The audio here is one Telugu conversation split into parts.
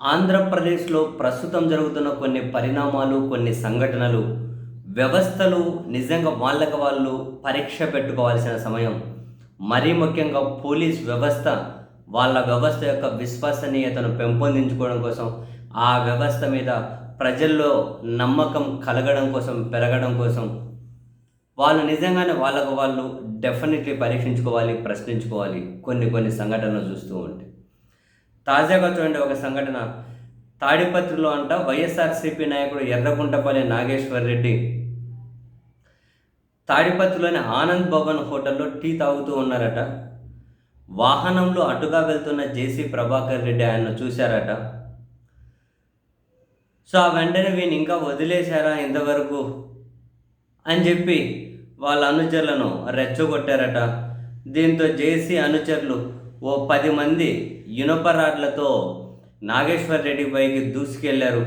ఆంధ్రప్రదేశ్లో ప్రస్తుతం జరుగుతున్న కొన్ని పరిణామాలు, కొన్ని సంఘటనలు, వ్యవస్థలు నిజంగా వాళ్ళకి వాళ్ళు పరీక్ష పెట్టుకోవాల్సిన సమయం. మరీ ముఖ్యంగా పోలీస్ వ్యవస్థ, వాళ్ళ వ్యవస్థ యొక్క విశ్వసనీయతను పెంపొందించుకోవడం కోసం, ఆ వ్యవస్థ మీద ప్రజల్లో నమ్మకం కలగడం కోసం, పెరగడం కోసం, వాళ్ళు నిజంగానే వాళ్ళకు వాళ్ళు డెఫినెట్‌లీ పరీక్షించుకోవాలి, ప్రశ్నించుకోవాలి కొన్ని కొన్ని సంఘటనలు చూస్తూ ఉంటే. తాజాగా చూడండి ఒక సంఘటన. తాడిపత్రిలో వైఎస్ఆర్‌సీపీ నాయకుడు ఎర్రగుంటపల్లి నాగేశ్వర్ రెడ్డి తాడిపత్రిలోని ఆనంద్ భవన్ హోటల్లో టీ తాగుతూ ఉన్నారట. వాహనంలో అటుగా వెళ్తున్న జేసీ ప్రభాకర్ రెడ్డి ఆయన్ను చూశారట. సో ఆ వెంటనే వీడిని ఇంకా వదిలేశారా ఇంతవరకు అని చెప్పి వాళ్ళ అనుచరులను రెచ్చగొట్టారట. దీంతో జేసీ అనుచరులు ఓ 10 మంది ఇనుప రాడ్లతో నాగేశ్వర్ రెడ్డి పైకి దూసుకెళ్లారు.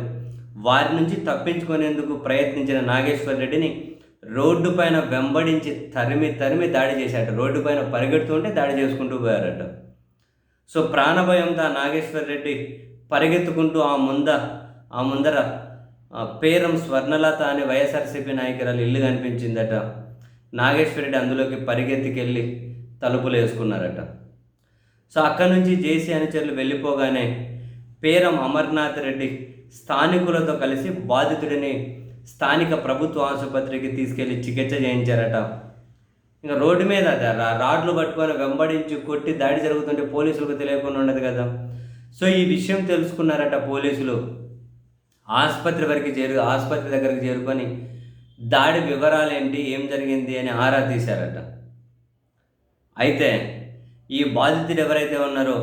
వారి నుంచి తప్పించుకునేందుకు ప్రయత్నించిన నాగేశ్వర్ రెడ్డిని రోడ్డు పైన వెంబడించి తరిమి తరిమి దాడి చేశారట. రోడ్డు పైన పరిగెడుతుంటే దాడి చేసుకుంటూ పోయారట. సో ప్రాణభయంతో నాగేశ్వర్ రెడ్డి పరిగెత్తుకుంటూ ఆ ముందర పేరం స్వర్ణలత అనే వైఎస్ఆర్సీపీ నాయకురాలు ఇల్లు కనిపించిందట. నాగేశ్వర్ రెడ్డి అందులోకి పరిగెత్తికెళ్ళి తలుపులు వేసుకున్నారట. సో అక్కడి నుంచి జేసీ అనుచరులు వెళ్ళిపోగానే పేరం అమర్నాథ్ రెడ్డి స్థానికులతో కలిసి బాధితుడిని స్థానిక ప్రభుత్వ ఆసుపత్రికి తీసుకెళ్లి చికిత్స చేయించారట. ఇంకా రోడ్డు మీద రాడ్లు పట్టుకొని వెంబడించి కొట్టి దాడి జరుగుతుంటే పోలీసులకు తెలియకుండా ఉండదు కదా. సో ఈ విషయం తెలుసుకున్నారట పోలీసులు. ఆసుపత్రి దగ్గరికి చేరుకొని దాడి వివరాలేంటి, ఏం జరిగింది అని ఆరా తీశారట. అయితే ఈ బాధితుడు ఎవరైతే ఉన్నారో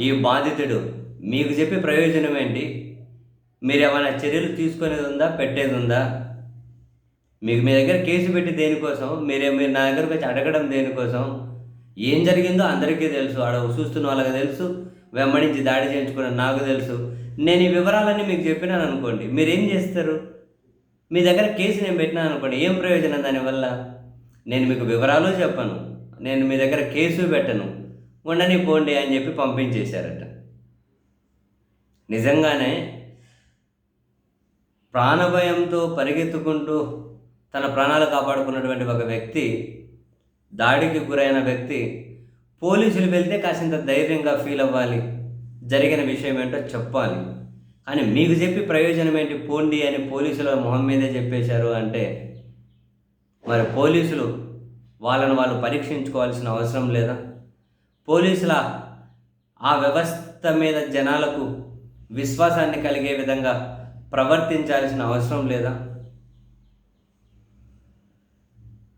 ఈ బాధితుడు మీకు చెప్పి ప్రయోజనం ఏంటి? మీరు ఏమైనా చర్యలు తీసుకునేది ఉందా, పెట్టేది ఉందా? మీ దగ్గర కేసు పెట్టి దేనికోసం? మీరు నా దగ్గరకు వచ్చి అడగడం దేనికోసం? ఏం జరిగిందో అందరికీ తెలుసు, చూస్తున్న వాళ్ళకి తెలుసు, వెంబడించి దాడి చేయించుకున్న నాకు తెలుసు. నేను ఈ వివరాలన్నీ మీకు చెప్పినాను అనుకోండి, మీరేం చేస్తారు? మీ దగ్గర కేసు నేను పెట్టినాను అనుకోండి, ఏం ప్రయోజనం దానివల్ల? నేను మీకు వివరాలు చెప్పను, నేను మీ దగ్గర కేసు పెట్టను, ఉండని పోండి అని చెప్పి పంపించేశారట. నిజంగానే ప్రాణభయంతో పరిగెత్తుకుంటూ తన ప్రాణాలు కాపాడుకున్నటువంటి ఒక వ్యక్తి, దాడికి గురైన వ్యక్తి, పోలీసులు వెళ్తే కాసింత ధైర్యంగా ఫీల్ అవ్వాలి, జరిగిన విషయం ఏంటో చెప్పాలి. కానీ మీకు చెప్పి ప్రయోజనం ఏంటి, పోండి అని పోలీసుల మొహం మీదే చెప్పేశారు అంటే మరి పోలీసులు వాళ్ళను వాళ్ళు పరీక్షించుకోవాల్సిన అవసరం లేదా? పోలీసుల ఆ వ్యవస్థ మీద జనాలకు విశ్వాసాన్ని కలిగే విధంగా ప్రవర్తించాల్సిన అవసరం లేదా?